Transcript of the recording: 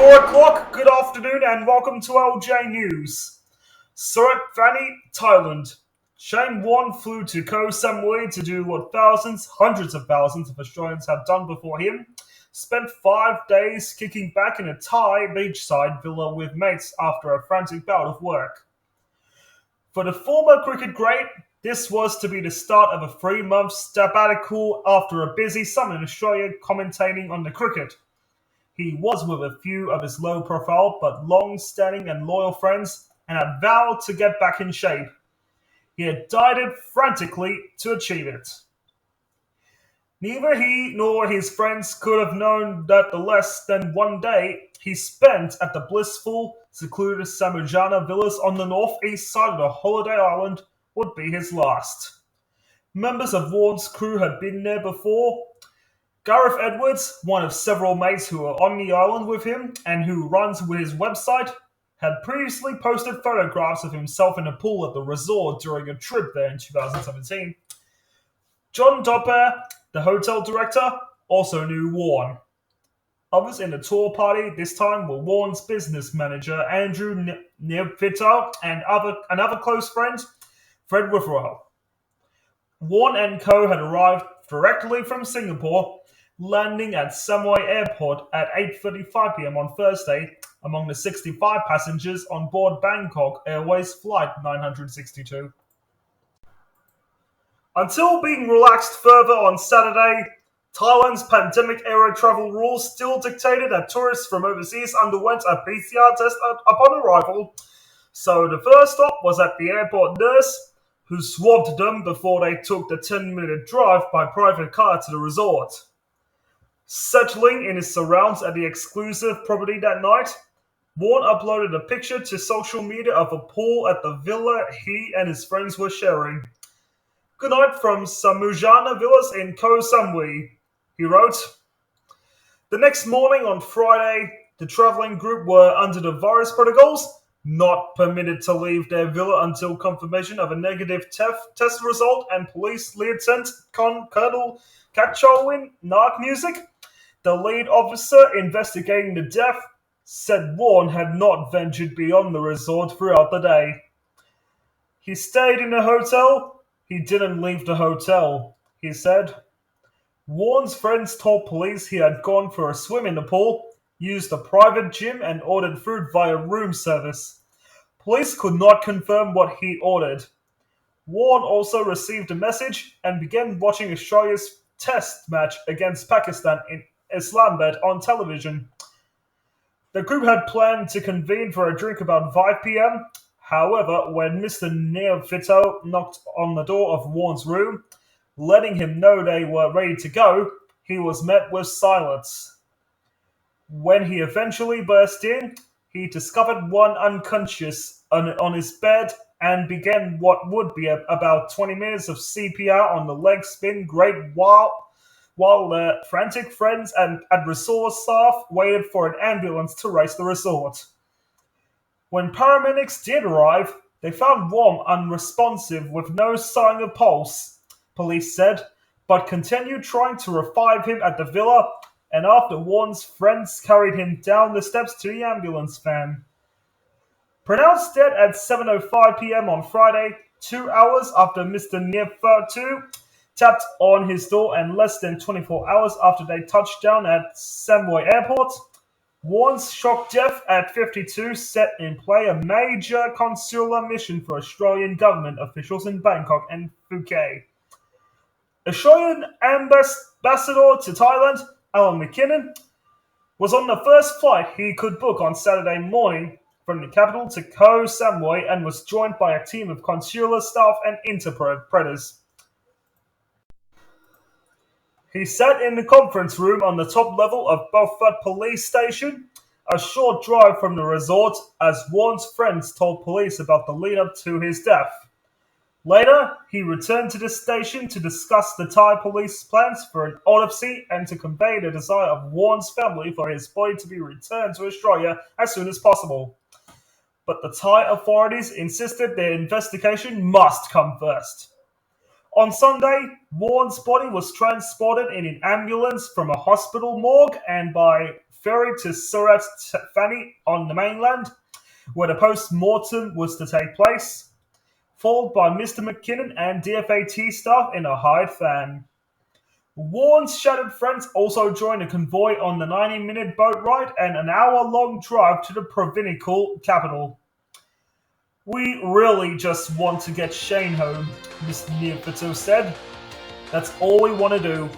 4 o'clock, good afternoon, and welcome to LJ News. Surat Thani, Thailand. Shane Warne flew to Koh Samui to do what hundreds of thousands of Australians have done before him. Spent 5 days kicking back in a Thai beachside villa with mates after a frantic bout of work. For the former cricket great, this was to be the start of a 3-month sabbatical after a busy summer in Australia commentating on the cricket. He was with a few of his low-profile but long-standing and loyal friends and had vowed to get back in shape. He had dieted frantically to achieve it. Neither he nor his friends could have known that the less than 1 day he spent at the blissful, secluded Samujana Villas on the northeast side of the holiday island would be his last. Members of Warne's crew had been there before. Gareth Edwards, one of several mates who were on the island with him and who runs with his website, had previously posted photographs of himself in a pool at the resort during a trip there in 2017. John Doppler, the hotel director, also knew Warne. Others in the tour party this time were Warne's business manager, Andrew Neophitou, and another close friend, Fred Witherow. Warne and co. had arrived directly from Singapore, landing at Samui Airport at 8:35 p.m. on Thursday, among the 65 passengers on board Bangkok Airways Flight 962. Until being relaxed further on Saturday, Thailand's pandemic-era travel rules still dictated that tourists from overseas underwent a PCR test upon arrival, so the first stop was at the airport nurse, who swabbed them before they took the 10-minute drive by private car to the resort. Settling in his surrounds at the exclusive property that night, Warne uploaded a picture to social media of a pool at the villa he and his friends were sharing. "Good night from Samujana Villas in Koh Samui," he wrote. The next morning on Friday, the travelling group were under the virus protocols, not permitted to leave their villa until confirmation of a negative test result, and Police Lieutenant Colonel Kachowin Nark Music, the lead officer investigating the death, said Warne had not ventured beyond the resort throughout the day. "He stayed in the hotel. He didn't leave the hotel," he said. Warne's friends told police he had gone for a swim in the pool, used a private gym, and ordered food via room service. Police could not confirm what he ordered. Warne also received a message and began watching Australia's test match against Pakistan in Islamabad on television. The group had planned to convene for a drink about 5 p.m. However, when Mr. Neophitou knocked on the door of Warne's room, letting him know they were ready to go, he was met with silence. When he eventually burst in, he discovered Warne unconscious on his bed and began what would be about 20 minutes of CPR on the leg spin grate while the frantic friends and resort staff waited for an ambulance to race the resort. When paramedics did arrive, they found Warne unresponsive with no sign of pulse, police said, but continued trying to revive him at the villa, and after Warne's friends carried him down the steps to the ambulance van. Pronounced dead at 7:05 p.m. on Friday, 2 hours after Mr. Neophitou tapped on his door and less than 24 hours after they touched down at Samui Airport, Warne's shock death at 52 set in play a major consular mission for Australian government officials in Bangkok and Phuket. Australian ambassador to Thailand, Alan McKinnon, was on the first flight he could book on Saturday morning from the capital to Koh Samui and was joined by a team of consular staff and interpreters. He sat in the conference room on the top level of Beaufort Police Station, a short drive from the resort, as Warne's friends told police about the lead-up to his death. Later, he returned to the station to discuss the Thai police plans for an autopsy and to convey the desire of Warne's family for his body to be returned to Australia as soon as possible. But the Thai authorities insisted their investigation must come first. On Sunday, Warne's body was transported in an ambulance from a hospital morgue, and by ferry to Surat Thani on the mainland, where the post-mortem was to take place, followed by Mr. McKinnon and DFAT staff in a hired van. Warne's shattered friends also joined the convoy on the 90-minute boat ride and an hour-long drive to the provincial capital. "We really just want to get Shane home," Mr. Neophitou said. "That's all we want to do."